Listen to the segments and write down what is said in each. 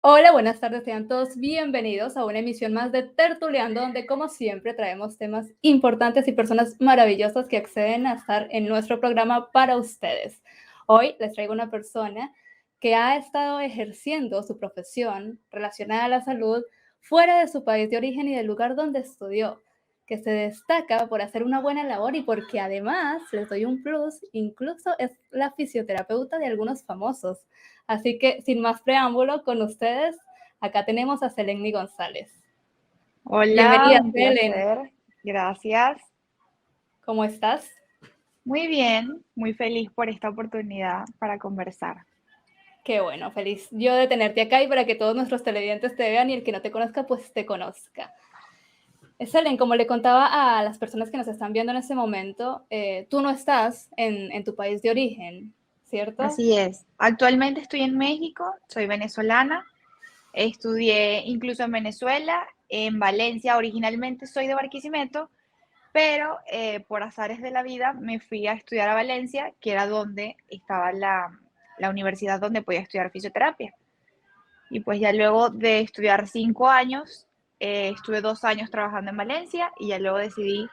Hola, buenas tardes, sean todos bienvenidos a una emisión más de Tertuleando, donde como siempre traemos temas importantes y personas maravillosas que acceden a estar en nuestro programa para ustedes. Hoy les traigo una persona que ha estado ejerciendo su profesión relacionada a la salud fuera de su país de origen y del lugar donde estudió, que se destaca por hacer una buena labor y porque además, les doy un plus, incluso es la fisioterapeuta de algunos famosos. Así que, sin más preámbulo, con ustedes, acá tenemos a Seleni González. Hola, Bienvenida, un Selen. placer. Gracias. ¿Cómo estás? Muy bien, muy feliz por esta oportunidad para conversar. Qué bueno, feliz yo de tenerte acá y para que todos nuestros televidentes te vean y el que no te conozca, pues te conozca. Selen, como le contaba a las personas que nos están viendo en este momento, tú no estás en tu país de origen, ¿cierto? Así es. Actualmente estoy en México, soy venezolana, estudié incluso en Venezuela, en Valencia. Originalmente soy de Barquisimeto, pero por azares de la vida me fui a estudiar a Valencia, que era donde estaba la universidad donde podía estudiar fisioterapia. Y pues ya luego de estudiar 5 años, estuve 2 años trabajando en Valencia y ya luego decidí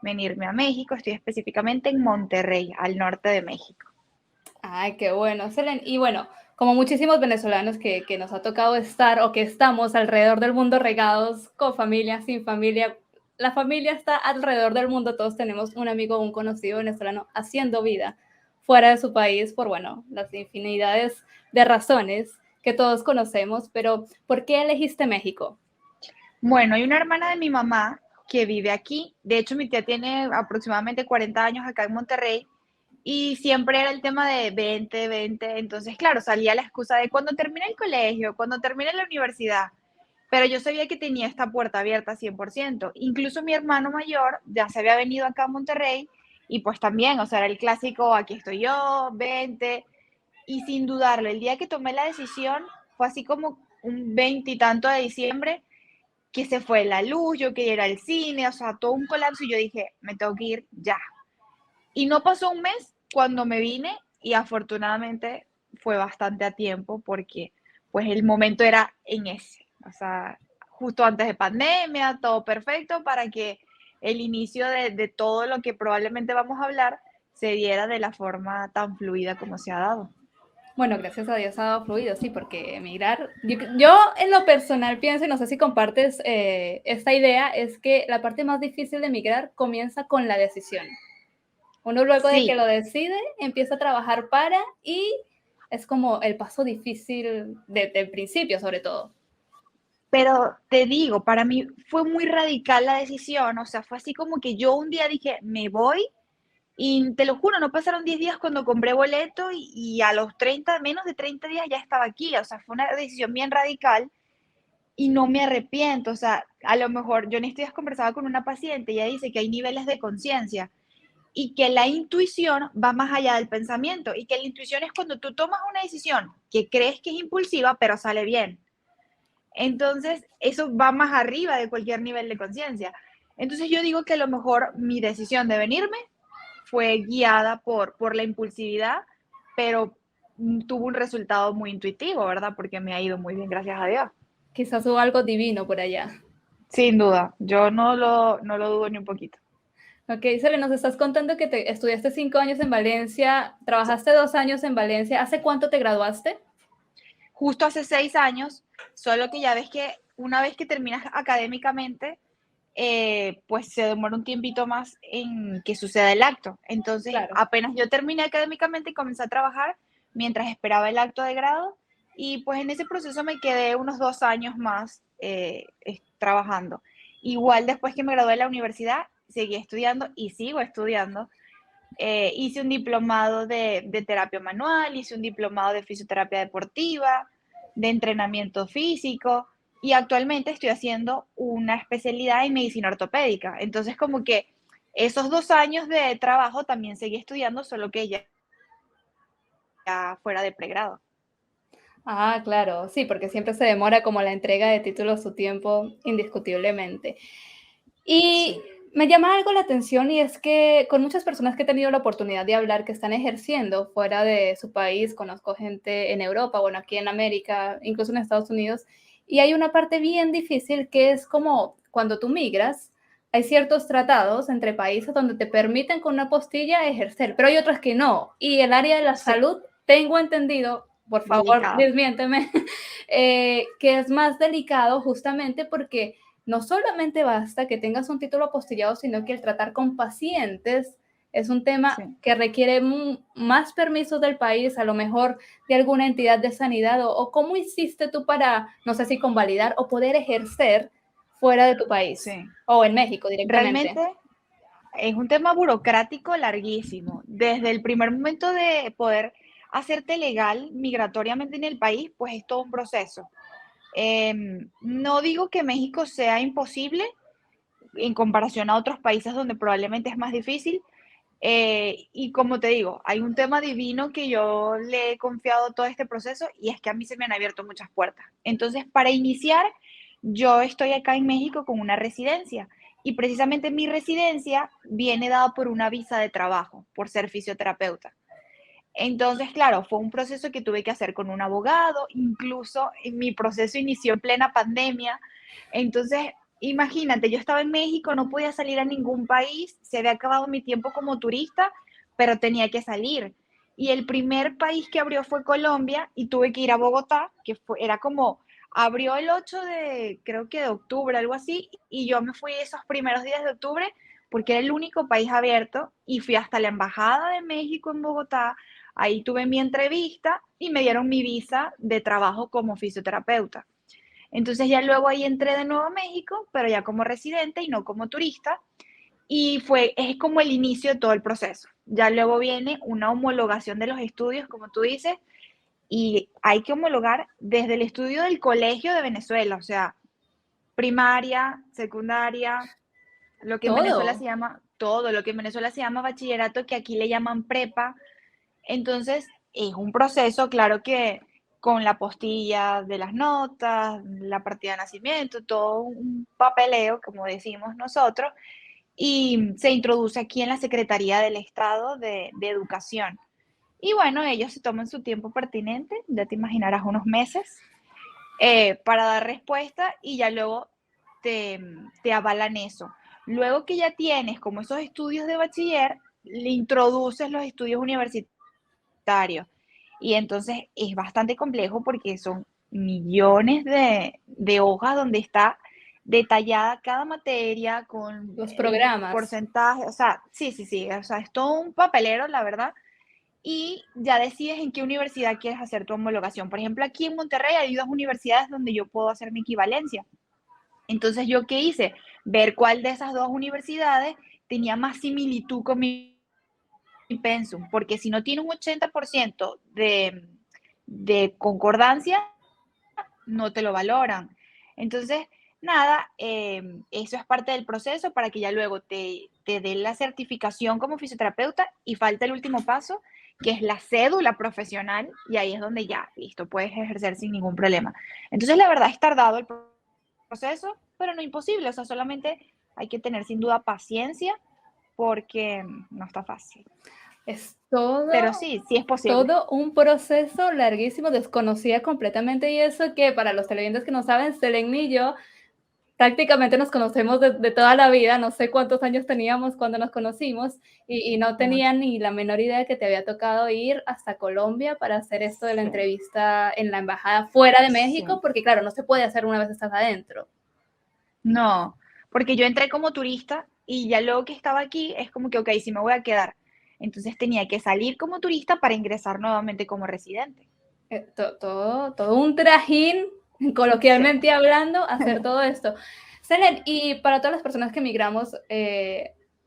venirme a México. Estoy específicamente en Monterrey, al norte de México. Ay, qué bueno, Selen. Y bueno, como muchísimos venezolanos que nos ha tocado estar o que estamos alrededor del mundo regados con familia, sin familia, la familia está alrededor del mundo, todos tenemos un amigo o un conocido venezolano haciendo vida fuera de su país por, bueno, las infinidades de razones que todos conocemos, pero ¿por qué elegiste México? Bueno, hay una hermana de mi mamá que vive aquí. De hecho, mi tía tiene aproximadamente 40 años acá en Monterrey y siempre era el tema de 20, 20. Entonces, claro, salía la excusa de cuando termine el colegio, cuando termine la universidad. Pero yo sabía que tenía esta puerta abierta 100%. Incluso mi hermano mayor ya se había venido acá a Monterrey y pues también, o sea, era el clásico, aquí estoy yo, vente. Y sin dudarlo, el día que tomé la decisión fue así como un veintitanto de diciembre, que se fue la luz, yo quería ir al cine, o sea, todo un colapso y yo dije, me tengo que ir ya. Y no pasó un mes cuando me vine y afortunadamente fue bastante a tiempo porque pues el momento era en ese, o sea, justo antes de pandemia, todo perfecto para que el inicio de todo lo que probablemente vamos a hablar se diera de la forma tan fluida como se ha dado. Bueno, gracias a Dios ha dado fluido, sí, porque emigrar, yo en lo personal pienso, y no sé si compartes esta idea, es que la parte más difícil de emigrar comienza con la decisión. Uno luego de que Sí, lo decide, empieza a trabajar para y es como el paso difícil desde el principio, sobre todo. pero te digo, para mí fue muy radical la decisión, o sea, fue así como que yo un día dije, me voy. Y te lo juro, no pasaron 10 días cuando compré boleto y a los 30, menos de 30 días ya estaba aquí. O sea, fue una decisión bien radical y no me arrepiento. O sea, a lo mejor yo en estos días conversaba con una paciente y ella dice que hay niveles de conciencia y que la intuición va más allá del pensamiento y que la intuición es cuando tú tomas una decisión que crees que es impulsiva, pero sale bien. Entonces, eso va más arriba de cualquier nivel de conciencia. Entonces, yo digo que a lo mejor mi decisión de venirme fue guiada por la impulsividad, pero tuvo un resultado muy intuitivo, ¿verdad? Porque me ha ido muy bien, gracias a Dios. Quizás hubo algo divino por allá. Sin duda, yo no lo dudo ni un poquito. Ok, Sele, nos estás contando que te estudiaste 5 años en Valencia, trabajaste 2 años en Valencia. ¿Hace cuánto te graduaste? Justo hace 6 años, solo que ya ves que una vez que terminas académicamente, pues se demora un tiempito más en que suceda el acto. Entonces, Claro. apenas yo terminé académicamente, comencé a trabajar mientras esperaba el acto de grado y pues en ese proceso me quedé unos 2 años más trabajando. Igual después que me gradué de la universidad, seguí estudiando y sigo estudiando. Hice un diplomado de terapia manual, hice un diplomado de fisioterapia deportiva, de entrenamiento físico y actualmente estoy haciendo una especialidad en medicina ortopédica. Entonces, como que esos 2 años de trabajo también seguí estudiando, solo que ya fuera de pregrado. Ah, claro, sí, porque siempre se demora como la entrega de títulos su tiempo, indiscutiblemente. Y Sí. Me llama algo la atención y es que con muchas personas que he tenido la oportunidad de hablar que están ejerciendo fuera de su país, conozco gente en Europa, bueno, aquí en América, incluso en Estados Unidos, y hay una parte bien difícil que es como cuando tú migras, hay ciertos tratados entre países donde te permiten con una postilla ejercer, pero hay otras que no. Y el área de la Sí, salud, tengo entendido, por favor, delicado. desmiénteme, que es más delicado justamente porque no solamente basta que tengas un título apostillado, sino que el tratar con pacientes es un tema Sí. que requiere más permisos del país, a lo mejor de alguna entidad de sanidad, o cómo hiciste tú para, no sé si convalidar o poder ejercer fuera de tu país Sí. o en México directamente. Realmente es un tema burocrático larguísimo. Desde el primer momento de poder hacerte legal migratoriamente en el país, pues es todo un proceso. No digo que México sea imposible en comparación a otros países donde probablemente es más difícil. Y como te digo, hay un tema divino que yo le he confiado todo este proceso y es que a mí se me han abierto muchas puertas. Entonces, para iniciar, yo estoy acá en México con una residencia y precisamente mi residencia viene dada por una visa de trabajo, por ser fisioterapeuta. Entonces, claro, fue un proceso que tuve que hacer con un abogado, incluso en mi proceso inició en plena pandemia. Entonces, imagínate, yo estaba en México, no podía salir a ningún país, se había acabado mi tiempo como turista, pero tenía que salir. Y el primer país que abrió fue Colombia y tuve que ir a Bogotá, que era como, abrió el 8 de, creo que de octubre, algo así, y yo me fui esos primeros días de octubre porque era el único país abierto y fui hasta la Embajada de México en Bogotá. Ahí tuve mi entrevista y me dieron mi visa de trabajo como fisioterapeuta. Entonces ya luego ahí entré de nuevo a México, pero ya como residente y no como turista. Y es como el inicio de todo el proceso. Ya luego viene una homologación de los estudios, como tú dices, y hay que homologar desde el estudio del colegio de Venezuela, o sea, primaria, secundaria, lo que en Venezuela se Todo. llama todo, lo que en Venezuela se llama bachillerato, que aquí le llaman prepa. Entonces, es un proceso, claro que con la postilla de las notas, la partida de nacimiento, todo un papeleo, como decimos nosotros, y se introduce aquí en la Secretaría del Estado de Educación. Y bueno, ellos se toman su tiempo pertinente, ya te imaginarás unos meses, para dar respuesta y ya luego te, te avalan eso. Luego que ya tienes como esos estudios de bachiller, le introduces los estudios universitarios. Y entonces es bastante complejo porque son millones de hojas donde está detallada cada materia con Los el programas. porcentaje, o sea, sí, sí, sí, o sea, es todo un papelero, la verdad, y ya decides en qué universidad quieres hacer tu homologación. Por ejemplo, aquí en Monterrey hay dos universidades donde yo puedo hacer mi equivalencia. Entonces, ¿yo qué hice? Ver cuál de esas dos universidades tenía más similitud con mi pensum, porque si no tiene un 80% de concordancia, no te lo valoran. Entonces, nada, eso es parte del proceso para que ya luego te den la certificación como fisioterapeuta y falta el último paso, que es la cédula profesional, y ahí es donde ya, listo, puedes ejercer sin ningún problema. Entonces, la verdad es tardado el proceso, pero no imposible, o sea, solamente hay que tener sin duda paciencia porque no está fácil. Es Pero sí, sí es posible. todo un proceso larguísimo, desconocía completamente y eso que para los televidentes que no saben, Selene y yo prácticamente nos conocemos de toda la vida, no sé cuántos años teníamos cuando nos conocimos y no tenía Mucho. ni la menor idea que te había tocado ir hasta Colombia para hacer esto de la Sí, entrevista en la embajada fuera de México, sí. porque claro, no se puede hacer una vez estás adentro. No, porque yo entré como turista y ya luego que estaba aquí es como que, ok, sí me voy a quedar. Entonces tenía que salir como turista para ingresar nuevamente como residente. Todo un trajín, Sí. coloquialmente hablando, hacer todo esto. Selene, y para todas las personas que emigramos,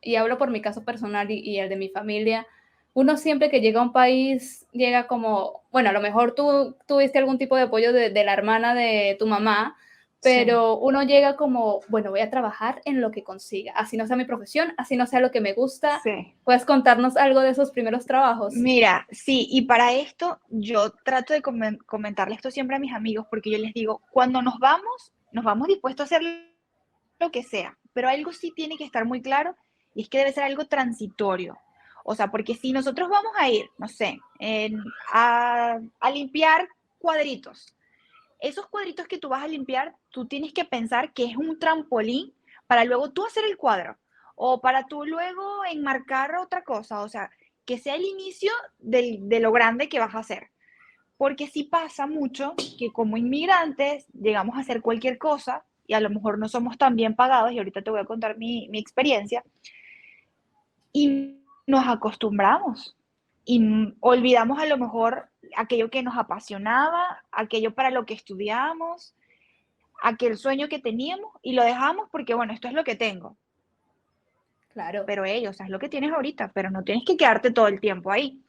y hablo por mi caso personal y el de mi familia, uno siempre que llega a un país, llega como, bueno, a lo mejor tú tuviste algún tipo de apoyo de la hermana de tu mamá, Sí, pero uno llega como, bueno, voy a trabajar en lo que consiga, así no sea mi profesión, así no sea lo que me gusta. sí. ¿Puedes contarnos algo de esos primeros trabajos? Mira, sí, y para esto yo trato de comentarle esto siempre a mis amigos porque yo les digo, cuando nos vamos dispuestos a hacer lo que sea. pero algo sí tiene que estar muy claro y es que debe ser algo transitorio. O sea, porque si nosotros vamos a ir, no sé, a limpiar cuadritos, esos cuadritos que tú vas a limpiar, tú tienes que pensar que es un trampolín para luego tú hacer el cuadro o para tú luego enmarcar otra cosa, o sea, que sea el inicio de lo grande que vas a hacer. Porque sí pasa mucho que como inmigrantes llegamos a hacer cualquier cosa y a lo mejor no somos tan bien pagados, y ahorita te voy a contar mi experiencia, y nos acostumbramos y olvidamos a lo mejor aquello que nos apasionaba, aquello para lo que estudiamos, aquel sueño que teníamos y lo dejamos porque, bueno, esto es lo que tengo. Claro. Pero ellos, o sea, es lo que tienes ahorita, pero no tienes que quedarte todo el tiempo ahí.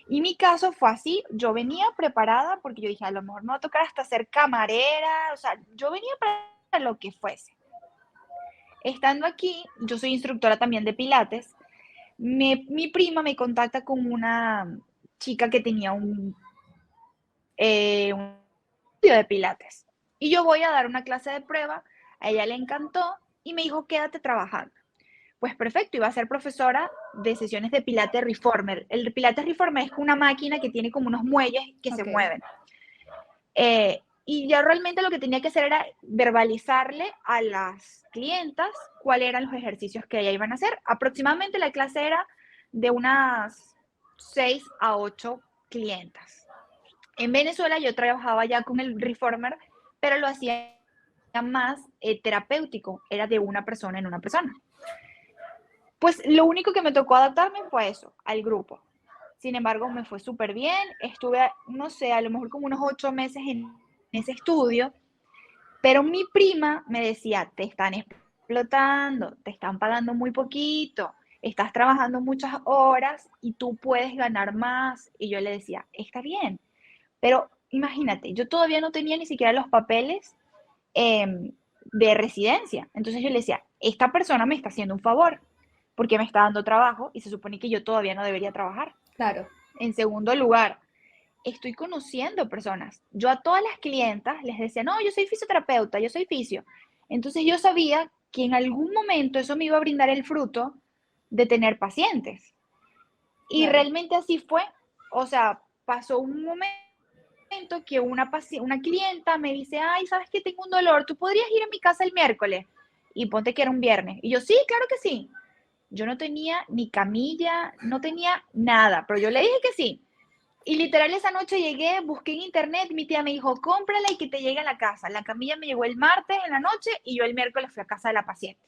Y mi caso fue así, yo venía preparada porque yo dije, a lo mejor me va a tocar hasta ser camarera, o sea, yo venía para lo que fuese. Estando aquí, yo soy instructora también de pilates, mi prima me contacta con una chica que tenía un estudio de pilates. Y yo voy a dar una clase de prueba, a ella le encantó y me dijo, quédate trabajando. Pues perfecto, iba a ser profesora de sesiones de Pilates Reformer. El Pilates Reformer es una máquina que tiene como unos muelles que se Ok. mueven. Y yo realmente lo que tenía que hacer era verbalizarle a las clientas cuáles eran los ejercicios que ellas iban a hacer. Aproximadamente la clase era de unas 6 a 8 clientas. En Venezuela yo trabajaba ya con el Reformer, pero lo hacía más terapéutico, era de una persona en una persona. Pues lo único que me tocó adaptarme fue eso, al grupo. Sin embargo, me fue súper bien. Estuve, no sé, a lo mejor como unos 8 meses en ese estudio, pero mi prima me decía, te están explotando, te están pagando muy poquito, estás trabajando muchas horas y tú puedes ganar más. Y yo le decía, está bien, pero imagínate, yo todavía no tenía ni siquiera los papeles de residencia. Entonces yo le decía, esta persona me está haciendo un favor porque me está dando trabajo y se supone que yo todavía no debería trabajar. Claro. En segundo lugar, estoy conociendo personas. Yo a todas las clientas les decía, no, yo soy fisioterapeuta, yo soy fisio. Entonces yo sabía que en algún momento eso me iba a brindar el fruto de tener pacientes. Y Claro. realmente así fue. O sea, pasó un momento que una clienta me dice, ay, ¿sabes que tengo un dolor? ¿Tú podrías ir a mi casa el miércoles? Y ponte que era un viernes. Y yo, sí, claro que sí. Yo no tenía ni camilla, no tenía nada, pero yo le dije que sí. Y literal esa noche llegué, busqué en internet, mi tía me dijo, cómprala y que te llegue a la casa. La camilla me llegó el martes en la noche y yo el miércoles fui a casa de la paciente.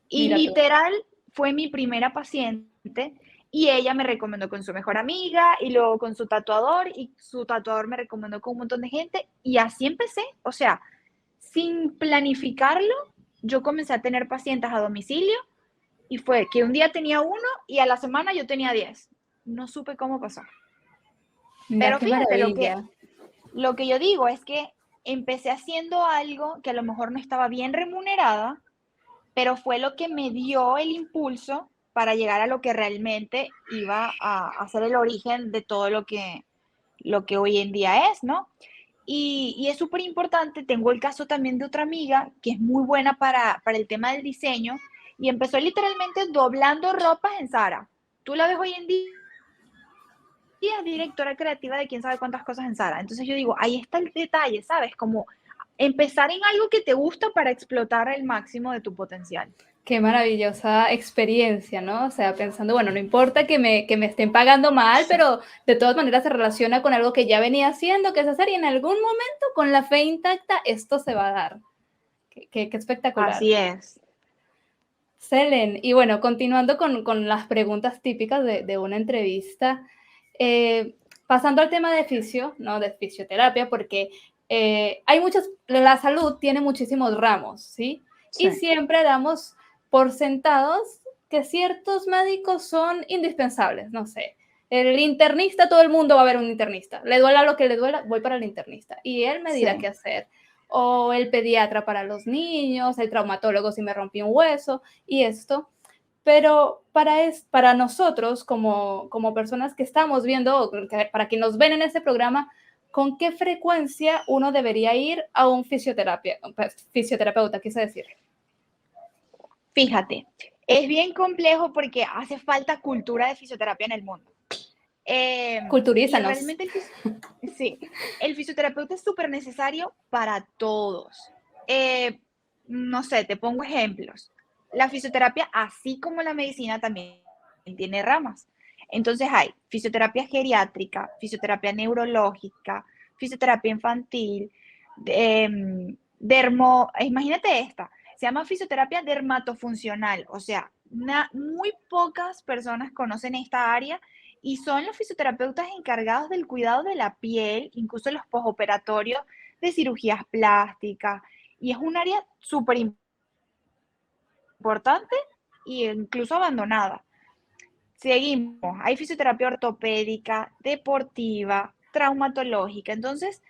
Y Mira tú. literal fue mi primera paciente y ella me recomendó con su mejor amiga y luego con su tatuador y su tatuador me recomendó con un montón de gente y así empecé. O sea, sin planificarlo, yo comencé a tener pacientes a domicilio y fue que un día tenía uno y a la semana yo tenía 10. No supe cómo pasó. Mira Pero qué fíjate, maravilla. lo que yo digo es que empecé haciendo algo que a lo mejor no estaba bien remunerada, pero fue lo que me dio el impulso para llegar a lo que realmente iba a ser el origen de todo lo que hoy en día es, ¿no? Y es súper importante, tengo el caso también de otra amiga que es muy buena para el tema del diseño y empezó literalmente doblando ropas en Zara. Tú la ves hoy en día es directora creativa de quién sabe cuántas cosas en Zara. Entonces yo digo, ahí está el detalle, ¿sabes? Como empezar en algo que te gusta para explotar el máximo de tu potencial. Qué maravillosa experiencia, ¿no? O sea, pensando, bueno, no importa que me estén pagando mal, pero de todas maneras se relaciona con algo que ya venía haciendo, que es hacer, y en algún momento, con la fe intacta, esto se va a dar. Qué espectacular. Así es. Selen, y bueno, continuando con las preguntas típicas de una entrevista, pasando al tema de fisio, ¿no? De fisioterapia, porque hay muchas, la salud tiene muchísimos ramos, ¿sí? Sí. Y siempre damos por sentados que ciertos médicos son indispensables, no sé. El internista, todo el mundo va a ver un internista. Le duela lo que le duela, voy para el internista. Y él me dirá Sí. qué hacer. O el pediatra para los niños, el traumatólogo si me rompí un hueso y esto. Pero para nosotros, como personas que estamos viendo, para quienes nos ven en este programa, ¿con qué frecuencia uno debería ir a un fisioterapeuta, quise decir? Fíjate, es bien complejo porque hace falta cultura de fisioterapia en el mundo. Y Culturízanos. realmente sí, el fisioterapeuta es súper necesario para todos. Eh, no sé, te pongo ejemplos. La fisioterapia, así como la medicina, también tiene ramas. Entonces hay fisioterapia geriátrica, fisioterapia neurológica, fisioterapia infantil, imagínate esta, se llama fisioterapia dermatofuncional, o sea, muy pocas personas conocen esta área y son los fisioterapeutas encargados del cuidado de la piel, incluso los posoperatorios de cirugías plásticas, y es un área súper importante e incluso abandonada. Seguimos, hay fisioterapia ortopédica, deportiva, traumatológica, entonces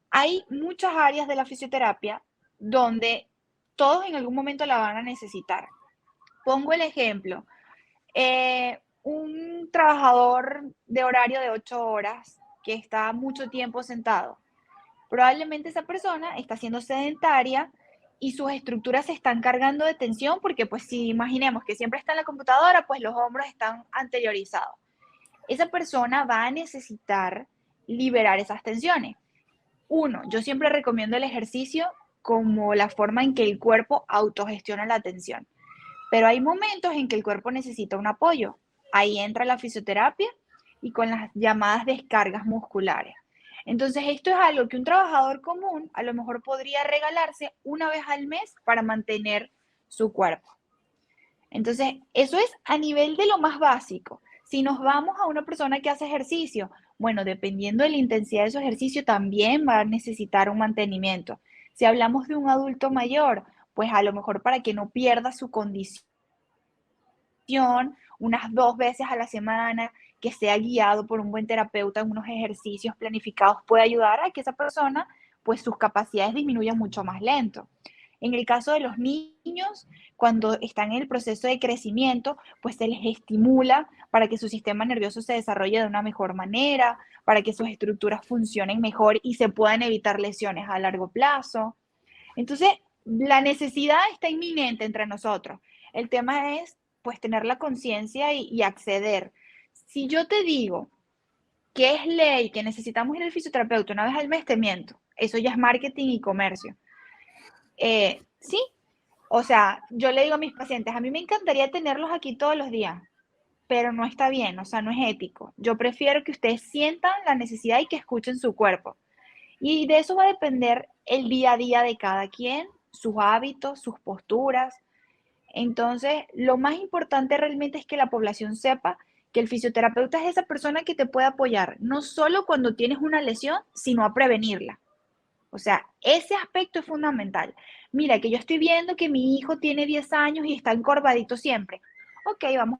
hay muchas áreas de la fisioterapia donde todos en algún momento la van a necesitar. Pongo el ejemplo, un trabajador de horario de 8 horas que está mucho tiempo sentado, probablemente esa persona está siendo sedentaria y sus estructuras se están cargando de tensión porque pues si imaginemos que siempre está en la computadora, pues los hombros están anteriorizados. Esa persona va a necesitar liberar esas tensiones. Uno, yo siempre recomiendo el ejercicio como la forma en que el cuerpo autogestiona la tensión. Pero hay momentos en que el cuerpo necesita un apoyo. Ahí entra la fisioterapia y con las llamadas descargas musculares. Entonces, esto es algo que un trabajador común a lo mejor podría regalarse una vez al mes para mantener su cuerpo. Entonces, eso es a nivel de lo más básico. Si nos vamos a una persona que hace ejercicio, bueno, dependiendo de la intensidad de su ejercicio, también va a necesitar un mantenimiento. Si hablamos de un adulto mayor, pues a lo mejor para que no pierda su condición, unas 2 veces a la semana, que sea guiado por un buen terapeuta en unos ejercicios planificados, puede ayudar a que esa persona, pues sus capacidades disminuyan mucho más lento. En el caso de los niños, cuando están en el proceso de crecimiento, pues se les estimula para que su sistema nervioso se desarrolle de una mejor manera, para que sus estructuras funcionen mejor y se puedan evitar lesiones a largo plazo. Entonces, la necesidad está inminente entre nosotros. El tema es, pues, tener la conciencia y acceder. Si yo te digo que es ley que necesitamos ir al fisioterapeuta una vez al mes, te miento. Eso ya es marketing y comercio. Sí, o sea, yo le digo a mis pacientes, a mí me encantaría tenerlos aquí todos los días, pero no está bien, o sea, no es ético. Yo prefiero que ustedes sientan la necesidad y que escuchen su cuerpo. Y de eso va a depender el día a día de cada quien, sus hábitos, sus posturas. Entonces, lo más importante realmente es que la población sepa que el fisioterapeuta es esa persona que te puede apoyar, no solo cuando tienes una lesión, sino a prevenirla. O sea, ese aspecto es fundamental. Mira, que yo estoy viendo que mi hijo tiene 10 años y está encorvadito siempre. Ok, vamos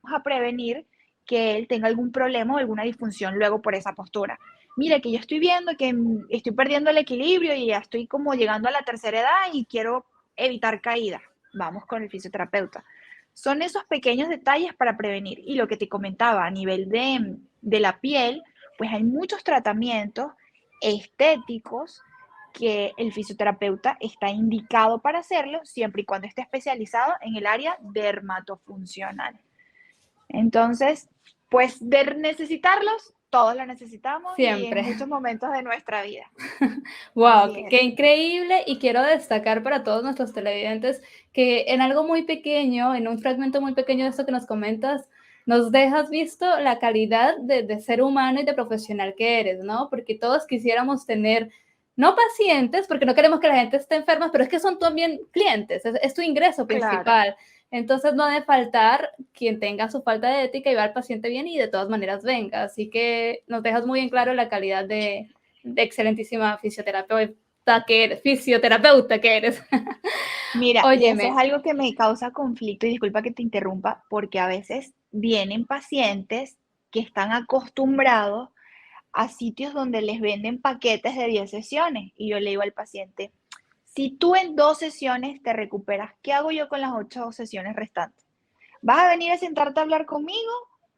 a prevenir que él tenga algún problema o alguna disfunción luego por esa postura. Mira, que yo estoy viendo que estoy perdiendo el equilibrio y ya estoy como llegando a la tercera edad y quiero evitar caídas. Vamos con el fisioterapeuta. Son esos pequeños detalles para prevenir. Y lo que te comentaba a nivel de la piel, pues hay muchos tratamientos estéticos que el fisioterapeuta está indicado para hacerlo siempre y cuando esté especializado en el área dermatofuncional. Entonces, pues de necesitarlos, todos lo necesitamos y en Siempre. muchos momentos de nuestra vida. Wow, Así qué, es. qué increíble. Y quiero destacar para todos nuestros televidentes que en algo muy pequeño, en un fragmento muy pequeño de esto que nos comentas, nos dejas visto la calidad de ser humano y de profesional que eres, ¿no? Porque todos quisiéramos tener, no pacientes, porque no queremos que la gente esté enferma, pero es que son también clientes, es tu ingreso Claro. principal. Entonces no debe faltar quien tenga su falta de ética y va al paciente bien y de todas maneras venga. Así que nos dejas muy en claro la calidad de excelentísima fisioterapeuta que eres. Mira, y eso es Óyeme, algo que me causa conflicto, y disculpa que te interrumpa, porque a veces vienen pacientes que están acostumbrados a sitios donde les venden paquetes de 10 sesiones. Y yo le digo al paciente, si tú en 2 sesiones te recuperas, ¿qué hago yo con las 8 sesiones restantes? ¿Vas a venir a sentarte a hablar conmigo?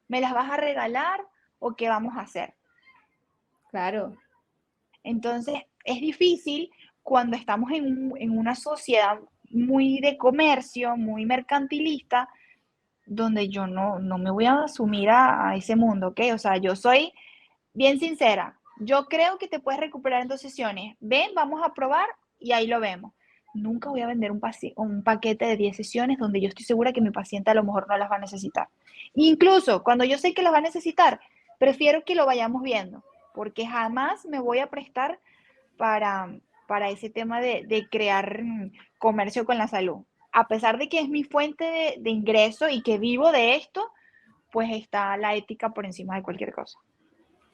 ¿Me las vas a regalar? ¿O qué vamos a hacer? claro, Entonces, es difícil cuando estamos en una sociedad muy de comercio, muy mercantilista, donde yo no me voy a asumir a ese mundo, ¿ok? O sea, yo soy bien sincera. Yo creo que te puedes recuperar en 2 sesiones. Ven, vamos a probar y ahí lo vemos. Nunca voy a vender un paquete de 10 sesiones donde yo estoy segura que mi paciente a lo mejor no las va a necesitar. Incluso cuando yo sé que las va a necesitar, prefiero que lo vayamos viendo, porque jamás me voy a prestar para, para ese tema de crear comercio con la salud. A pesar de que es mi fuente de ingreso y que vivo de esto, pues está la ética por encima de cualquier cosa.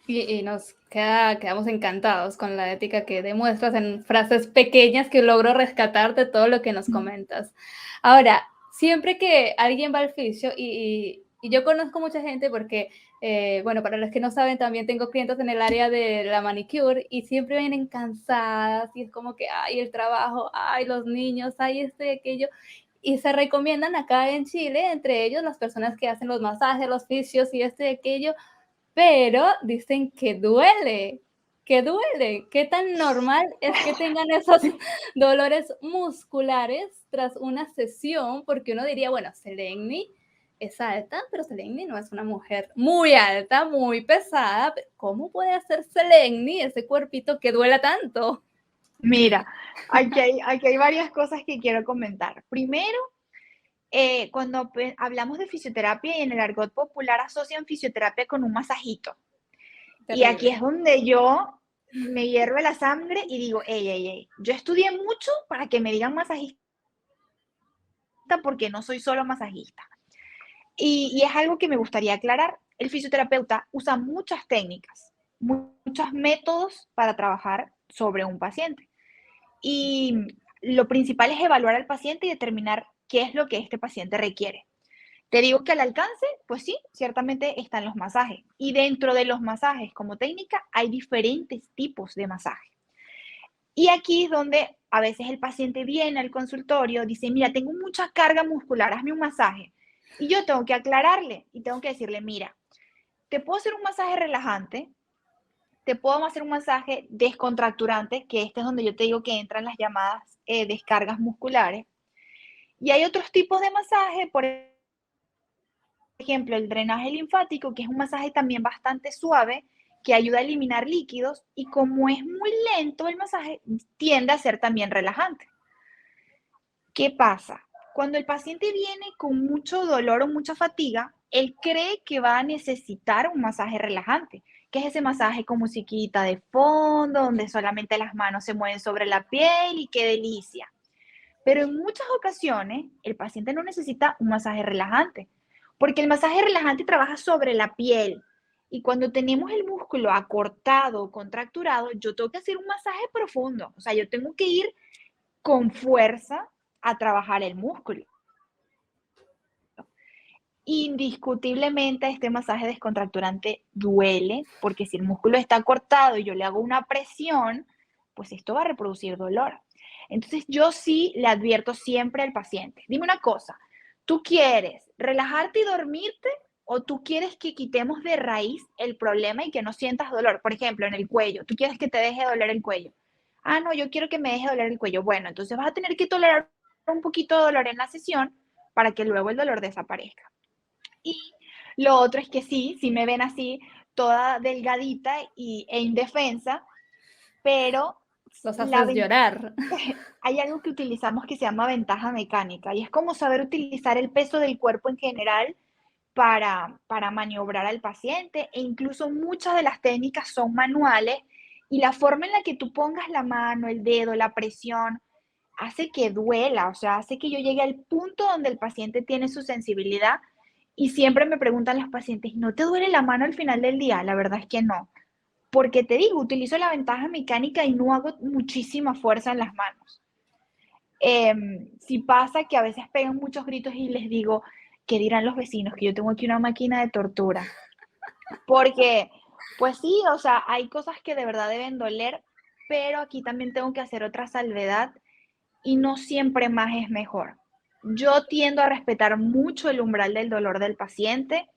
Y quedamos encantados con la ética que demuestras en frases pequeñas que logro rescatar de todo lo que nos comentas. Ahora, siempre que alguien va al fisio, y yo conozco mucha gente porque, bueno, para los que no saben, también tengo clientes en el área de la manicure y siempre vienen cansadas y es como que, ay, el trabajo, ay, los niños, ay, esto y aquello. Y se recomiendan acá en Chile, entre ellos, las personas que hacen los masajes, los fisios y esto y aquello, pero dicen que duele. ¿Qué tan normal es que tengan esos dolores musculares tras una sesión? Porque uno diría, bueno, Seleni es alta, pero Seleni no es una mujer muy alta, muy pesada. ¿Cómo puede hacer Seleni ese cuerpito que duela tanto? Mira, aquí hay varias cosas que quiero comentar. Primero, cuando hablamos de fisioterapia y en el argot popular asocian fisioterapia con un masajito. Y aquí es Terrible. donde yo me hierve la sangre y digo, ey, yo estudié mucho para que me digan masajista porque no soy solo masajista. Y es algo que me gustaría aclarar. El fisioterapeuta usa muchas técnicas, muchos métodos para trabajar sobre un paciente. Y lo principal es evaluar al paciente y determinar qué es lo que este paciente requiere. Te digo que al alcance, pues sí, ciertamente están los masajes. Y dentro de los masajes como técnica hay diferentes tipos de masaje. Y aquí es donde a veces el paciente viene al consultorio, dice, mira, tengo mucha carga muscular, hazme un masaje. Y yo tengo que aclararle y tengo que decirle, mira, te puedo hacer un masaje relajante, te puedo hacer un masaje descontracturante, que este es donde yo te digo que entran las llamadas descargas musculares. Y hay otros tipos de masaje, por ejemplo, el drenaje linfático, que es un masaje también bastante suave, que ayuda a eliminar líquidos y como es muy lento el masaje, tiende a ser también relajante. ¿Qué pasa? Cuando el paciente viene con mucho dolor o mucha fatiga, él cree que va a necesitar un masaje relajante, que es ese masaje con musiquita de fondo, donde solamente las manos se mueven sobre la piel y qué delicia. Pero en muchas ocasiones el paciente no necesita un masaje relajante, porque el masaje relajante trabaja sobre la piel. Y cuando tenemos el músculo acortado o contracturado, yo tengo que hacer un masaje profundo. O sea, yo tengo que ir con fuerza a trabajar el músculo. Indiscutiblemente este masaje descontracturante duele, porque si el músculo está cortado y yo le hago una presión, pues esto va a reproducir dolor. Entonces yo sí le advierto siempre al paciente, dime una cosa, ¿tú quieres relajarte y dormirte o tú quieres que quitemos de raíz el problema y que no sientas dolor? Por ejemplo, en el cuello, ¿tú quieres que te deje doler el cuello? Ah, no, yo quiero que me deje doler el cuello. Bueno, entonces vas a tener que tolerar un poquito de dolor en la sesión para que luego el dolor desaparezca. Y lo otro es que sí me ven así, toda delgadita e indefensa, pero Los la haces llorar. hay algo que utilizamos que se llama ventaja mecánica y es como saber utilizar el peso del cuerpo en general para maniobrar al paciente e incluso muchas de las técnicas son manuales y la forma en la que tú pongas la mano, el dedo, la presión, hace que duela, o sea, hace que yo llegue al punto donde el paciente tiene su sensibilidad y siempre me preguntan los pacientes, ¿no te duele la mano al final del día? La verdad es que no, porque te digo, utilizo la ventaja mecánica y no hago muchísima fuerza en las manos. Si pasa que a veces pegan muchos gritos y les digo, ¿qué dirán los vecinos? Que yo tengo aquí una máquina de tortura. Porque, pues sí, o sea, hay cosas que de verdad deben doler, pero aquí también tengo que hacer otra salvedad y no siempre más es mejor. Yo tiendo a respetar mucho el umbral del dolor del paciente.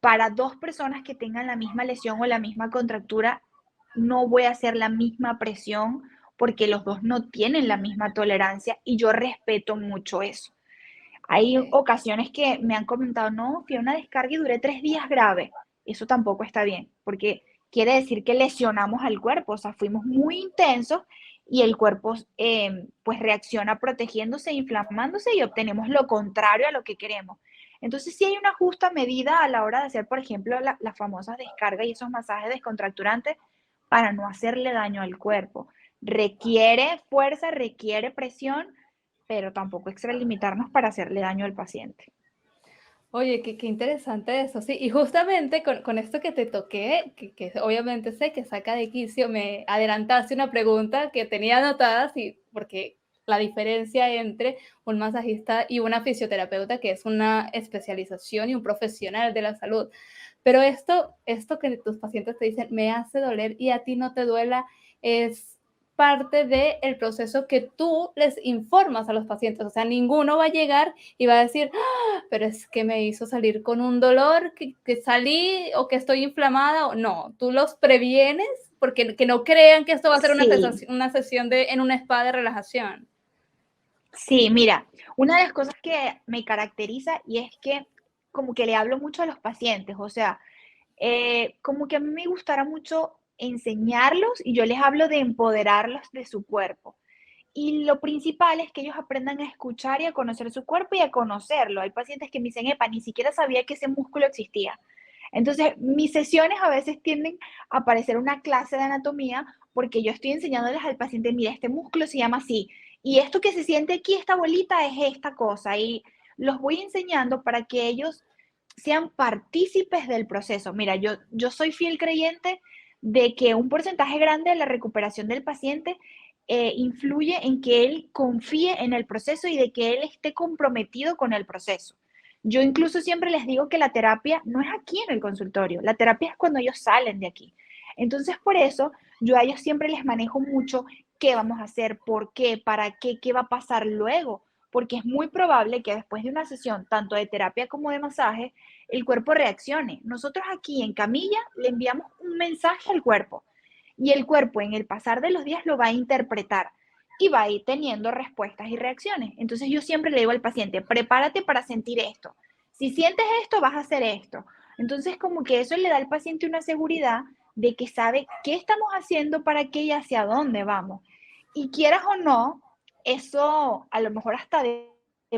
Para 2 personas que tengan la misma lesión o la misma contractura, no voy a hacer la misma presión porque los dos no tienen la misma tolerancia y yo respeto mucho eso. Hay Ok. ocasiones que me han comentado, no, fui a una descarga y duré 3 días grave. Eso tampoco está bien, porque quiere decir que lesionamos al cuerpo, o sea, fuimos muy intensos y el cuerpo pues reacciona protegiéndose, inflamándose y obtenemos lo contrario a lo que queremos. Entonces, sí hay una justa medida a la hora de hacer, por ejemplo, las famosas descargas y esos masajes descontracturantes para no hacerle daño al cuerpo. Requiere fuerza, requiere presión, pero tampoco extralimitarnos para hacerle daño al paciente. Oye, qué interesante eso, sí. Y justamente con esto que te toqué, que obviamente sé que saca de quicio, me adelantaste una pregunta que tenía anotada, sí, porque la diferencia entre un masajista y una fisioterapeuta, que es una especialización y un profesional de la salud. Pero esto que tus pacientes te dicen, me hace doler y a ti no te duela, es parte del proceso que tú les informas a los pacientes. O sea, ninguno va a llegar y va a decir, pero es que me hizo salir con un dolor, que salí o que estoy inflamada. O no, tú los previenes porque que no crean que esto va a ser Sí, una sesión en un spa de relajación. sí, mira, una de las cosas que me caracteriza y es que como que le hablo mucho a los pacientes, o sea, como que a mí me gustará mucho enseñarlos y yo les hablo de empoderarlos de su cuerpo. Y lo principal es que ellos aprendan a escuchar y a conocer su cuerpo y a conocerlo. Hay pacientes que me dicen, epa, ni siquiera sabía que ese músculo existía. Entonces, mis sesiones a veces tienden a parecer una clase de anatomía porque yo estoy enseñándoles al paciente, mira, este músculo se llama así, y esto que se siente aquí, esta bolita, es esta cosa, y los voy enseñando para que ellos sean partícipes del proceso. Mira, yo soy fiel creyente de que un porcentaje grande de la recuperación del paciente influye en que él confíe en el proceso y de que él esté comprometido con el proceso. Yo incluso siempre les digo que la terapia no es aquí en el consultorio, la terapia es cuando ellos salen de aquí. Entonces, por eso, yo a ellos siempre les manejo mucho qué vamos a hacer, por qué, para qué, qué va a pasar luego, porque es muy probable que después de una sesión, tanto de terapia como de masaje, el cuerpo reaccione. Nosotros aquí en camilla le enviamos un mensaje al cuerpo y el cuerpo en el pasar de los días lo va a interpretar y va a ir teniendo respuestas y reacciones. Entonces yo siempre le digo al paciente, prepárate para sentir esto. Si sientes esto, vas a hacer esto. Entonces como que eso le da al paciente una seguridad de que sabe qué estamos haciendo para qué y hacia dónde vamos. Y quieras o no, eso a lo mejor hasta de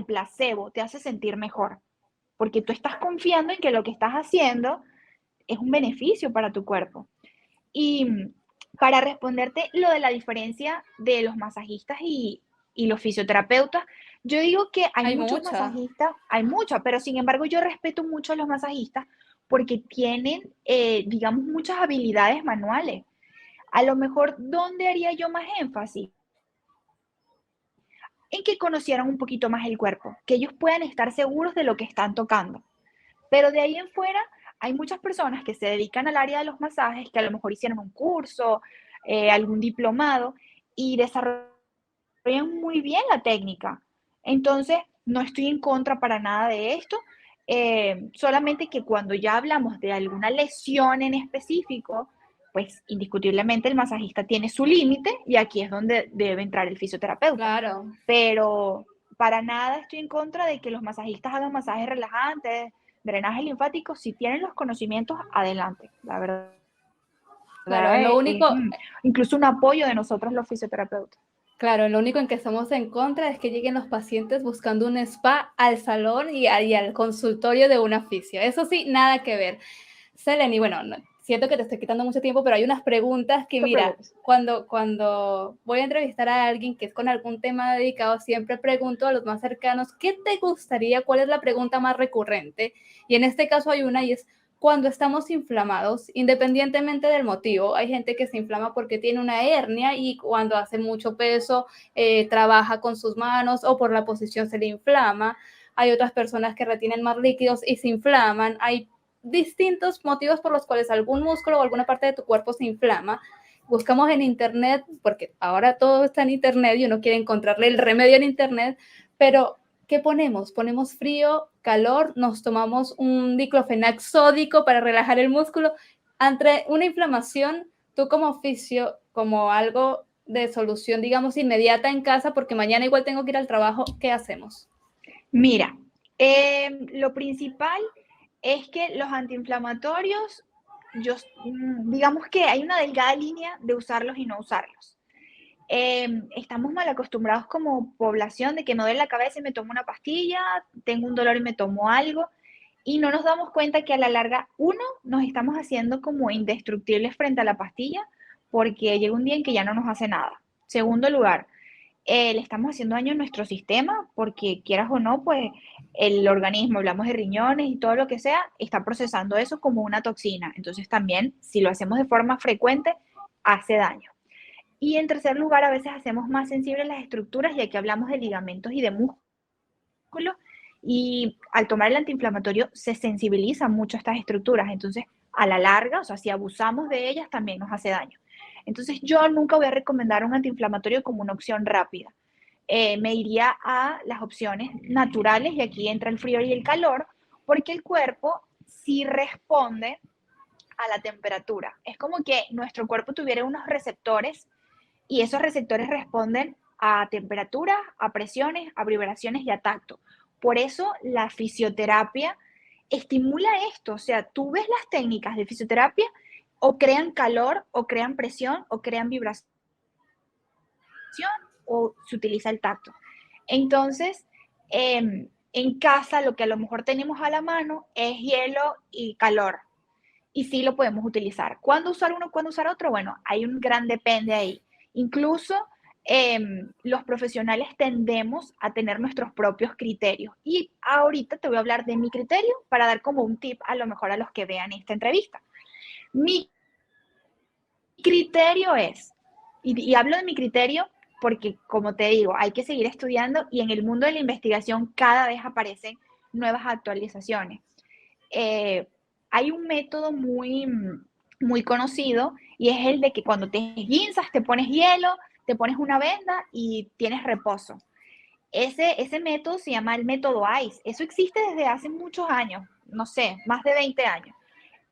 placebo te hace sentir mejor, porque tú estás confiando en que lo que estás haciendo es un beneficio para tu cuerpo. Y para responderte lo de la diferencia de los masajistas y los fisioterapeutas, yo digo que hay Hay muchos mucha. masajistas, hay muchos, pero sin embargo yo respeto mucho a los masajistas porque tienen, digamos, muchas habilidades manuales. A lo mejor, ¿dónde haría yo más énfasis? En que conocieran un poquito más el cuerpo, que ellos puedan estar seguros de lo que están tocando. Pero de ahí en fuera, hay muchas personas que se dedican al área de los masajes, que a lo mejor hicieron un curso, algún diplomado y desarrollan muy bien la técnica. Entonces, no estoy en contra para nada de esto, solamente que cuando ya hablamos de alguna lesión en específico, pues indiscutiblemente el masajista tiene su límite y aquí es donde debe entrar el fisioterapeuta. Claro. Pero para nada estoy en contra de que los masajistas hagan masajes relajantes, drenaje linfático, si tienen los conocimientos, adelante. La verdad Claro, en lo es único, incluso un apoyo de nosotros los fisioterapeutas. claro, lo único en que estamos en contra es que lleguen los pacientes buscando un spa al salón y al consultorio de una fisio. Eso sí, nada que ver. Seleni, bueno, siento que te estoy quitando mucho tiempo, pero hay unas preguntas que, No te mira, preocupes. cuando voy a entrevistar a alguien que es con algún tema dedicado, siempre pregunto a los más cercanos, ¿qué te gustaría? ¿Cuál es la pregunta más recurrente? Y en este caso hay una y es, cuando estamos inflamados, independientemente del motivo, hay gente que se inflama porque tiene una hernia y cuando hace mucho peso trabaja con sus manos o por la posición se le inflama. Hay otras personas que retienen más líquidos y se inflaman. Hay distintos motivos por los cuales algún músculo o alguna parte de tu cuerpo se inflama. Buscamos en internet, porque ahora todo está en internet y uno quiere encontrarle el remedio en internet, pero ¿qué ponemos? Ponemos frío, calor, nos tomamos un diclofenac sódico para relajar el músculo. Ante una inflamación, tú como fisio, como algo de solución, digamos, inmediata en casa, porque mañana igual tengo que ir al trabajo, ¿qué hacemos? Mira, lo principal es que los antiinflamatorios, digamos que hay una delgada línea de usarlos y no usarlos. Estamos mal acostumbrados como población de que me duele la cabeza y me tomo una pastilla, tengo un dolor y me tomo algo, y no nos damos cuenta que a la larga, uno, nos estamos haciendo como indestructibles frente a la pastilla, porque llega un día en que ya no nos hace nada. Segundo lugar, le estamos haciendo daño a nuestro sistema, porque quieras o no, pues el organismo, hablamos de riñones y todo lo que sea, está procesando eso como una toxina. Entonces también, si lo hacemos de forma frecuente, hace daño. Y en tercer lugar, a veces hacemos más sensibles las estructuras, ya que hablamos de ligamentos y de músculos, y al tomar el antiinflamatorio se sensibilizan mucho estas estructuras. Entonces, a la larga, o sea, si abusamos de ellas, también nos hace daño. Entonces, yo nunca voy a recomendar un antiinflamatorio como una opción rápida. Me iría a las opciones naturales, y aquí entra el frío y el calor, porque el cuerpo sí responde a la temperatura. Es como que nuestro cuerpo tuviera unos receptores, y esos receptores responden a temperaturas, a presiones, a vibraciones y a tacto. Por eso la fisioterapia estimula esto. O sea, tú ves las técnicas de fisioterapia, o crean calor, o crean presión, o crean vibración, o se utiliza el tacto. Entonces, en casa lo que a lo mejor tenemos a la mano es hielo y calor, y sí lo podemos utilizar. ¿Cuándo usar uno, cuándo usar otro? Bueno, hay un gran depende ahí. Incluso los profesionales tendemos a tener nuestros propios criterios. Y ahorita te voy a hablar de mi criterio para dar como un tip a lo mejor a los que vean esta entrevista. Mi criterio es, y hablo de mi criterio porque, como te digo, hay que seguir estudiando, y en el mundo de la investigación cada vez aparecen nuevas actualizaciones. Hay un método muy conocido, y es el de que cuando te guinzas te pones hielo, te pones una venda y tienes reposo. Ese método se llama el método ICE. Eso existe desde hace muchos años, no sé, más de 20 años.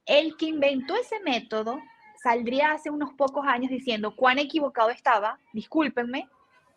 El que inventó ese método saldría hace unos pocos años diciendo cuán equivocado estaba, discúlpenme,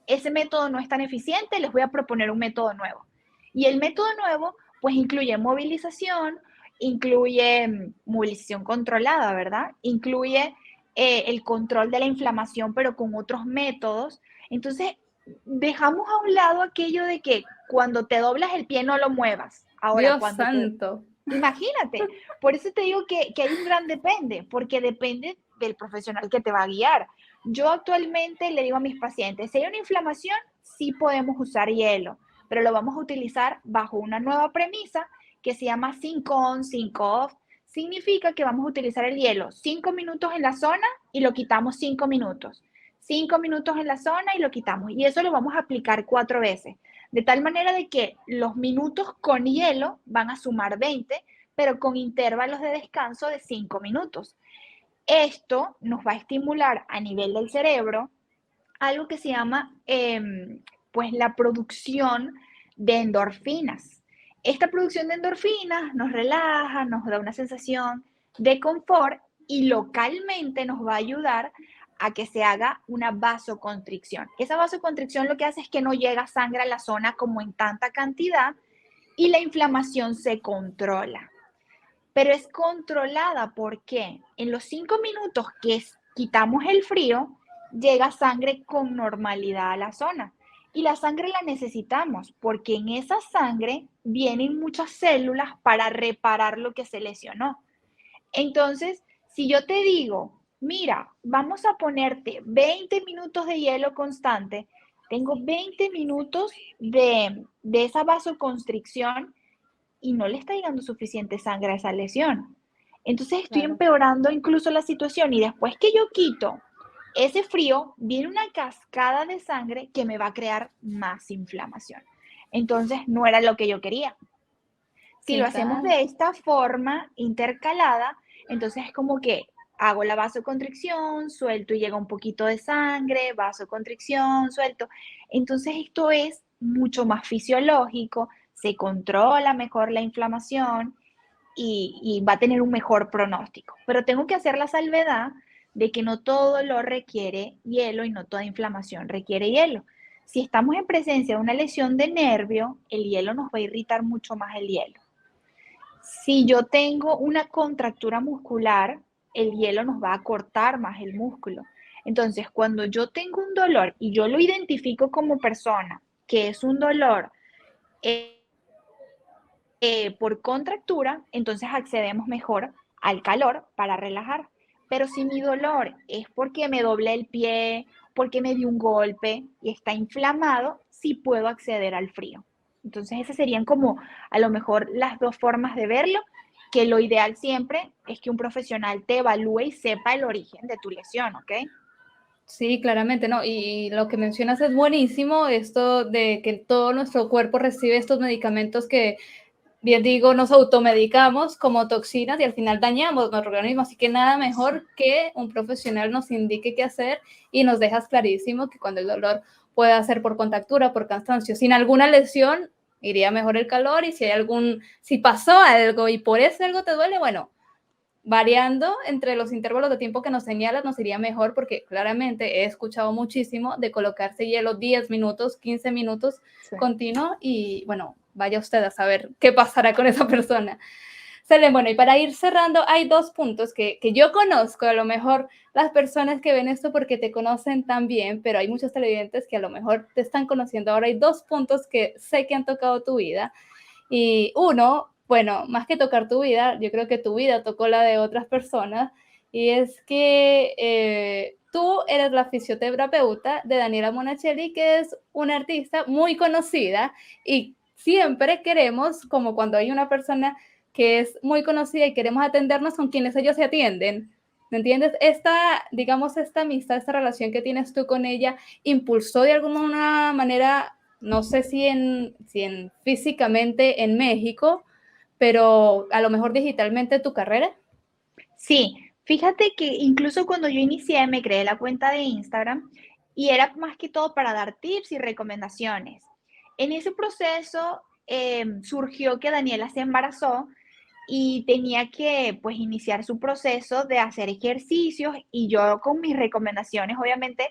ese método no es tan eficiente, les voy a proponer un método nuevo. Y el método nuevo pues incluye movilización, incluye movilización controlada, ¿verdad? Incluye el control de la inflamación, pero con otros métodos. Entonces, dejamos a un lado aquello de que cuando te doblas el pie no lo muevas. Ahora, Dios cuando te... santo. Imagínate, por eso te digo que hay un gran depende, porque depende del profesional que te va a guiar. Yo actualmente le digo a mis pacientes, si hay una inflamación, sí podemos usar hielo, pero lo vamos a utilizar bajo una nueva premisa que se llama 5 on, 5 off. Significa que vamos a utilizar el hielo 5 minutos en la zona y lo quitamos 5 minutos. 5 minutos en la zona y lo quitamos. Y eso lo vamos a aplicar 4 veces. De tal manera de que los minutos con hielo van a sumar 20, pero con intervalos de descanso de 5 minutos. Esto nos va a estimular a nivel del cerebro algo que se llama pues la producción de endorfinas. Esta producción de endorfinas nos relaja, nos da una sensación de confort, y localmente nos va a ayudar a que se haga una vasoconstricción. Esa vasoconstricción lo que hace es que no llega sangre a la zona como en tanta cantidad, y la inflamación se controla. Pero es controlada porque en los 5 minutos que quitamos el frío, llega sangre con normalidad a la zona. Y la sangre la necesitamos porque en esa sangre vienen muchas células para reparar lo que se lesionó. Entonces, si yo te digo, mira, vamos a ponerte 20 minutos de hielo constante, tengo 20 minutos de esa vasoconstricción, y no le está llegando suficiente sangre a esa lesión. Entonces estoy Claro. empeorando incluso la situación, y después que yo quito ese frío, viene una cascada de sangre que me va a crear más inflamación. Entonces no era lo que yo quería. Si lo ¿Qué hacemos tal? de esta forma intercalada, entonces es como que hago la vasoconstricción, suelto y llega un poquito de sangre, vasoconstricción, suelto. Entonces esto es mucho más fisiológico, se controla mejor la inflamación, y va a tener un mejor pronóstico. Pero tengo que hacer la salvedad de que no todo dolor requiere hielo y no toda inflamación requiere hielo. Si estamos en presencia de una lesión de nervio, el hielo nos va a irritar mucho más el hielo. Si yo tengo una contractura muscular, el hielo nos va a cortar más el músculo. Entonces, cuando yo tengo un dolor y yo lo identifico como persona, que es un dolor por contractura, entonces accedemos mejor al calor para relajar. Pero si mi dolor es porque me doblé el pie, porque me di un golpe y está inflamado, sí puedo acceder al frío. Entonces esas serían como a lo mejor las dos formas de verlo, que lo ideal siempre es que un profesional te evalúe y sepa el origen de tu lesión, ¿ok? Sí, claramente, ¿no? Y lo que mencionas es buenísimo, esto de que todo nuestro cuerpo recibe estos medicamentos que, bien digo, nos automedicamos como toxinas y al final dañamos nuestro organismo. Así que nada mejor que un profesional nos indique qué hacer y nos dejas clarísimo que cuando el dolor pueda ser por contractura, por cansancio, sin alguna lesión, iría mejor el calor y si pasó algo y por eso algo te duele, bueno, variando entre los intervalos de tiempo que nos señalas, nos iría mejor porque claramente he escuchado muchísimo de colocarse hielo 10 minutos, 15 minutos Sí. continuo y bueno, vaya usted a saber qué pasará con esa persona. Selene, bueno, y para ir cerrando, hay dos puntos que yo conozco, a lo mejor las personas que ven esto porque te conocen tan bien, pero hay muchos televidentes que a lo mejor te están conociendo ahora. Hay dos puntos que sé que han tocado tu vida y uno, bueno, más que tocar tu vida, yo creo que tu vida tocó la de otras personas, y es que tú eres la fisioterapeuta de Daniela Monachelli, que es una artista muy conocida, y siempre queremos, como cuando hay una persona que es muy conocida y queremos atendernos con quienes ellos se atienden. ¿Me entiendes? Digamos, esta amistad, esta relación que tienes tú con ella, impulsó de alguna manera, no sé si en físicamente en México, pero a lo mejor digitalmente tu carrera. Sí, fíjate que incluso cuando yo inicié me creé la cuenta de Instagram y era más que todo para dar tips y recomendaciones. En ese proceso surgió que Daniela se embarazó y tenía que pues iniciar su proceso de hacer ejercicios y yo con mis recomendaciones obviamente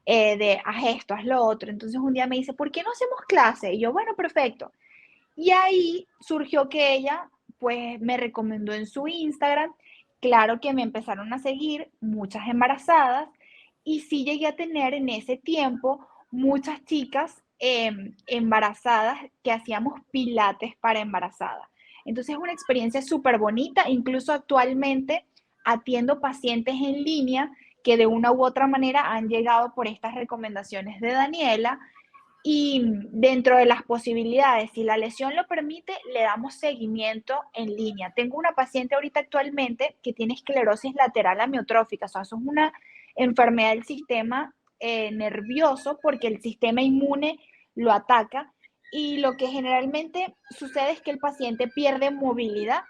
de haz esto, haz lo otro. Entonces un día me dice, ¿por qué no hacemos clase? Y yo, bueno, perfecto. Y ahí surgió que ella, pues, me recomendó en su Instagram. Claro que me empezaron a seguir muchas embarazadas y sí llegué a tener en ese tiempo muchas chicas embarazadas que hacíamos pilates para embarazadas. Entonces es una experiencia súper bonita. Incluso actualmente atiendo pacientes en línea que de una u otra manera han llegado por estas recomendaciones de Daniela y dentro de las posibilidades, si la lesión lo permite, le damos seguimiento en línea. Tengo una paciente ahorita actualmente que tiene esclerosis lateral amiotrófica, o sea, eso es una enfermedad del sistema nervioso porque el sistema inmune lo ataca y lo que generalmente sucede es que el paciente pierde movilidad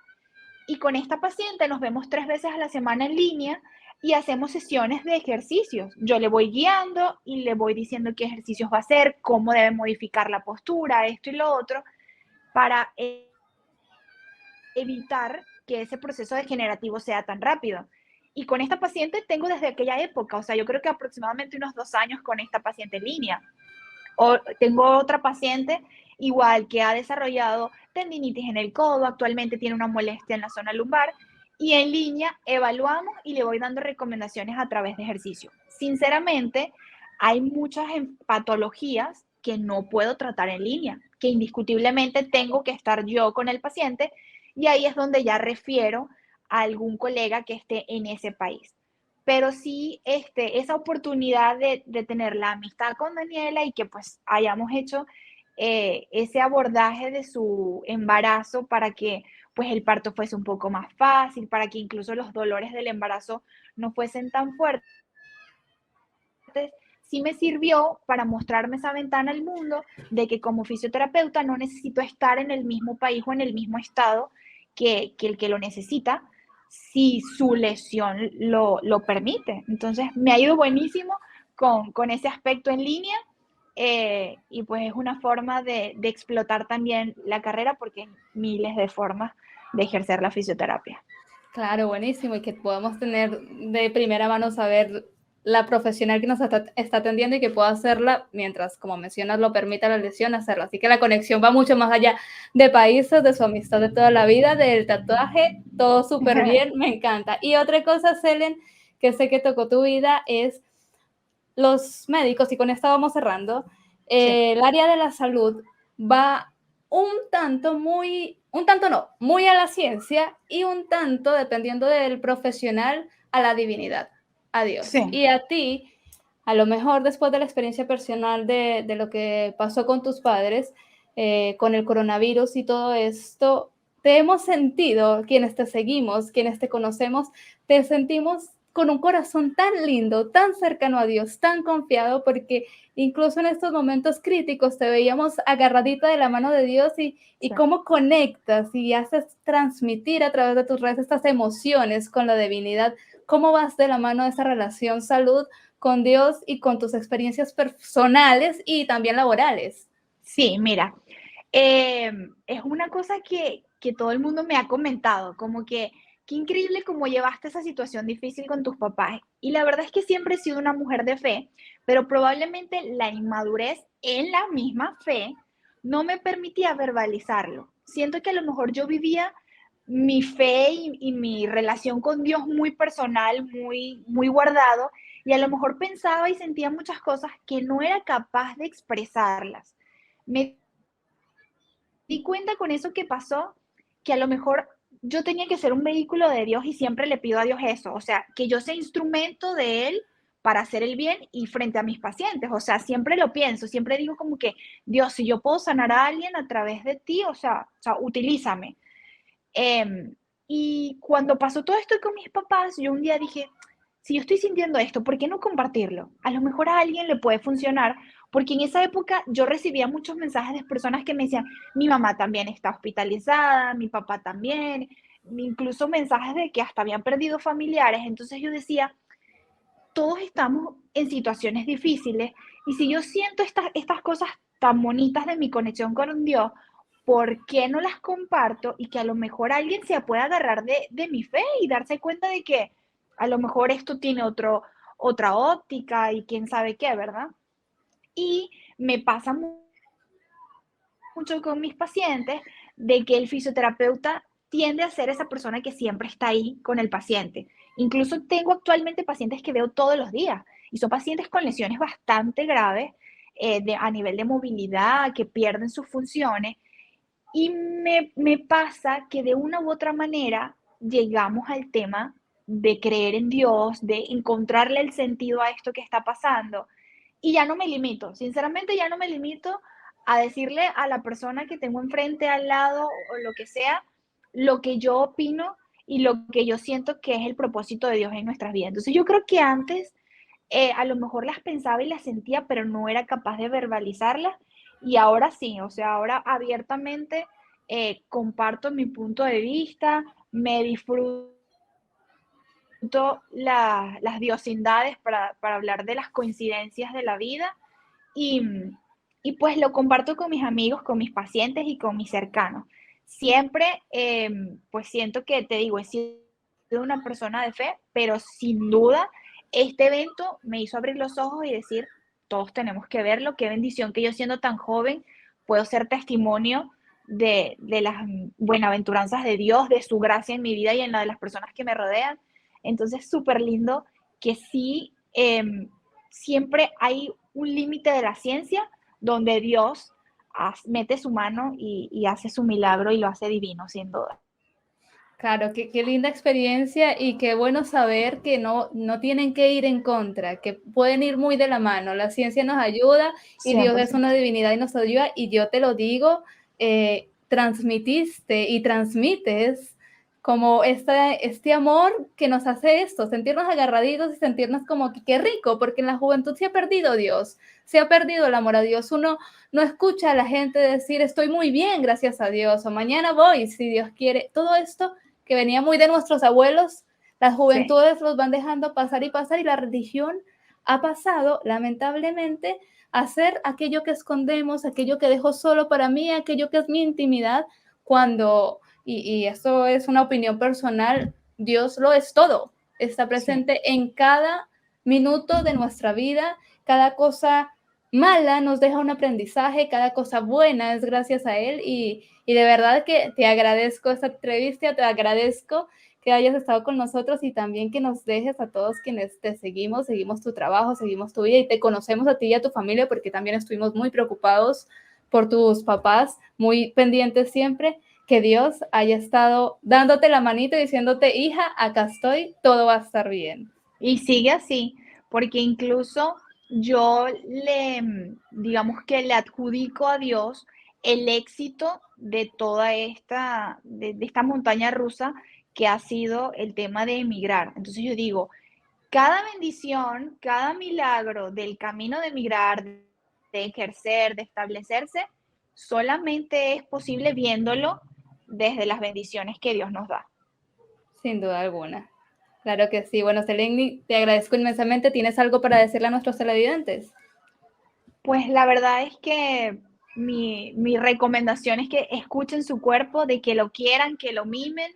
y con esta paciente nos vemos 3 veces a la semana en línea y hacemos sesiones de ejercicios. Yo le voy guiando y le voy diciendo qué ejercicios va a hacer, cómo debe modificar la postura, esto y lo otro, para evitar que ese proceso degenerativo sea tan rápido. Y con esta paciente tengo desde aquella época, o sea, yo creo que aproximadamente unos 2 años con esta paciente en línea. O tengo otra paciente igual que ha desarrollado tendinitis en el codo, actualmente tiene una molestia en la zona lumbar y en línea evaluamos y le voy dando recomendaciones a través de ejercicio. Sinceramente, hay muchas patologías que no puedo tratar en línea, que indiscutiblemente tengo que estar yo con el paciente y ahí es donde ya refiero a algún colega que esté en ese país. Pero sí, esa oportunidad de tener la amistad con Daniela y que pues hayamos hecho ese abordaje de su embarazo para que pues el parto fuese un poco más fácil, para que incluso los dolores del embarazo no fuesen tan fuertes, sí me sirvió para mostrarme esa ventana al mundo de que como fisioterapeuta no necesito estar en el mismo país o en el mismo estado que el que lo necesita si su lesión lo permite. Entonces me ha ido buenísimo con ese aspecto en línea y pues es una forma de explotar también la carrera porque hay miles de formas de ejercer la fisioterapia. Claro, buenísimo, y que podamos tener de primera mano saber la profesional que nos está atendiendo y que pueda hacerla mientras, como mencionas, lo permita la lesión, hacerlo. Así que la conexión va mucho más allá de países, de su amistad de toda la vida, del tatuaje, todo súper bien, me encanta. Y otra cosa, Selen, que sé que tocó tu vida es los médicos, y con esto vamos cerrando, Sí. el área de la salud va un tanto no, muy a la ciencia y un tanto, dependiendo del profesional, a la divinidad, a Dios. Sí. Y a ti, a lo mejor después de la experiencia personal de lo que pasó con tus padres, con el coronavirus y todo esto, te hemos sentido, quienes te seguimos, quienes te conocemos, te sentimos con un corazón tan lindo, tan cercano a Dios, tan confiado, porque incluso en estos momentos críticos te veíamos agarradita de la mano de Dios y Sí. cómo conectas y haces transmitir a través de tus redes estas emociones con la divinidad, cómo vas de la mano de esa relación salud con Dios y con tus experiencias personales y también laborales. Sí, mira, es una cosa que todo el mundo me ha comentado, como que qué increíble cómo llevaste esa situación difícil con tus papás. Y la verdad es que siempre he sido una mujer de fe, pero probablemente la inmadurez en la misma fe no me permitía verbalizarlo. Siento que a lo mejor yo vivía mi fe y mi relación con Dios muy personal, muy guardado, y a lo mejor pensaba y sentía muchas cosas que no era capaz de expresarlas. Me di cuenta con eso que pasó, que a lo mejor yo tenía que ser un vehículo de Dios y siempre le pido a Dios eso, o sea, que yo sea instrumento de Él para hacer el bien y frente a mis pacientes, o sea, siempre lo pienso, siempre digo como que, Dios, si yo puedo sanar a alguien a través de ti, o sea utilízame. Em, y cuando pasó todo esto con mis papás, yo un día dije, si yo estoy sintiendo esto, ¿por qué no compartirlo? A lo mejor a alguien le puede funcionar, porque en esa época yo recibía muchos mensajes de personas que me decían, mi mamá también está hospitalizada, mi papá también, incluso mensajes de que hasta habían perdido familiares. Entonces yo decía, todos estamos en situaciones difíciles y si yo siento estas cosas tan bonitas de mi conexión con Dios, ¿por qué no las comparto? Y que a lo mejor alguien se pueda agarrar de mi fe y darse cuenta de que a lo mejor esto tiene otra óptica y quién sabe qué, ¿verdad? Y me pasa mucho con mis pacientes de que el fisioterapeuta tiende a ser esa persona que siempre está ahí con el paciente. Incluso tengo actualmente pacientes que veo todos los días y son pacientes con lesiones bastante graves a nivel de movilidad, que pierden sus funciones. Y me pasa que de una u otra manera llegamos al tema de creer en Dios, de encontrarle el sentido a esto que está pasando. Y ya no me limito, sinceramente ya no me limito a decirle a la persona que tengo enfrente, al lado o lo que sea, lo que yo opino y lo que yo siento que es el propósito de Dios en nuestras vidas. Entonces yo creo que antes a lo mejor las pensaba y las sentía, pero no era capaz de verbalizarlas. Y ahora sí, o sea, ahora abiertamente comparto mi punto de vista, me disfruto las diosindades para hablar de las coincidencias de la vida y, y pues lo comparto con mis amigos, con mis pacientes y con mis cercanos. Siempre, pues siento que, te digo, he sido una persona de fe, pero sin duda este evento me hizo abrir los ojos y decir, todos tenemos que verlo, qué bendición que yo siendo tan joven puedo ser testimonio de las buenaventuranzas de Dios, de su gracia en mi vida y en la de las personas que me rodean. Entonces, súper lindo que sí, siempre hay un límite de la ciencia donde Dios mete su mano y hace su milagro y lo hace divino, sin duda. Claro, qué linda experiencia y qué bueno saber que no tienen que ir en contra, que pueden ir muy de la mano. La ciencia nos ayuda y Dios es 100%. una divinidad y nos ayuda. Y yo te lo digo, transmitiste y transmites como este amor que nos hace esto, sentirnos agarraditos y sentirnos como que qué rico, porque en la juventud se ha perdido Dios, se ha perdido el amor a Dios. Uno no escucha a la gente decir estoy muy bien, gracias a Dios, o mañana voy, si Dios quiere. Todo esto que venía muy de nuestros abuelos, las Sí, juventudes los van dejando pasar y pasar y la religión ha pasado, lamentablemente, a ser aquello que escondemos, aquello que dejo solo para mí, aquello que es mi intimidad, cuando, y esto es una opinión personal, Dios lo es todo, está presente en cada minuto de nuestra vida, cada cosa mala nos deja un aprendizaje, cada cosa buena es gracias a Él y de verdad que te agradezco esta entrevista, te agradezco que hayas estado con nosotros y también que nos dejes a todos quienes te seguimos tu trabajo, seguimos tu vida y te conocemos a ti y a tu familia porque también estuvimos muy preocupados por tus papás, muy pendientes siempre, que Dios haya estado dándote la manito y diciéndote, hija, acá estoy, todo va a estar bien. Y sigue así, porque incluso yo digamos que le adjudico a Dios el éxito de toda de esta montaña rusa que ha sido el tema de emigrar. Entonces yo digo, cada bendición, cada milagro del camino de emigrar, de ejercer, de establecerse, solamente es posible viéndolo desde las bendiciones que Dios nos da. Sin duda alguna. Claro que sí. Bueno, Seleni, te agradezco inmensamente. ¿Tienes algo para decirle a nuestros televidentes? Pues la verdad es que mi recomendación es que escuchen su cuerpo, de que lo quieran, que lo mimen,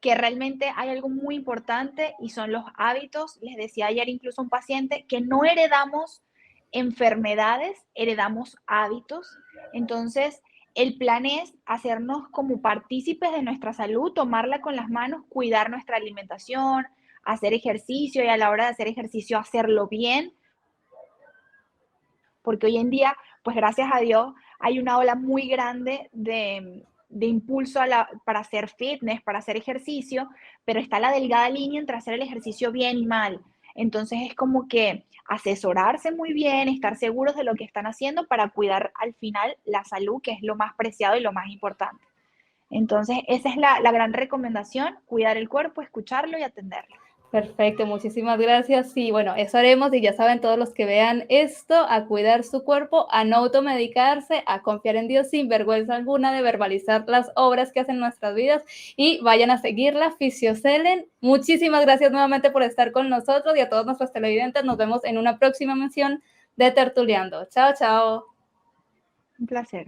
que realmente hay algo muy importante y son los hábitos. Les decía ayer incluso a un paciente que no heredamos enfermedades, heredamos hábitos. Entonces, el plan es hacernos como partícipes de nuestra salud, tomarla con las manos, cuidar nuestra alimentación, hacer ejercicio y a la hora de hacer ejercicio hacerlo bien, porque hoy en día, pues gracias a Dios, hay una ola muy grande de impulso para hacer fitness, para hacer ejercicio, pero está la delgada línea entre hacer el ejercicio bien y mal. Entonces es como que asesorarse muy bien, estar seguros de lo que están haciendo para cuidar al final la salud, que es lo más preciado y lo más importante. Entonces esa es la gran recomendación, cuidar el cuerpo, escucharlo y atenderlo. Perfecto, muchísimas gracias. Y bueno, eso haremos y ya saben todos los que vean esto, a cuidar su cuerpo, a no automedicarse, a confiar en Dios sin vergüenza alguna de verbalizar las obras que hacen nuestras vidas y vayan a seguirla, Fisiocelen. Muchísimas gracias nuevamente por estar con nosotros y a todos nuestros televidentes. Nos vemos en una próxima mención de Tertuleando. Chao, chao. Un placer.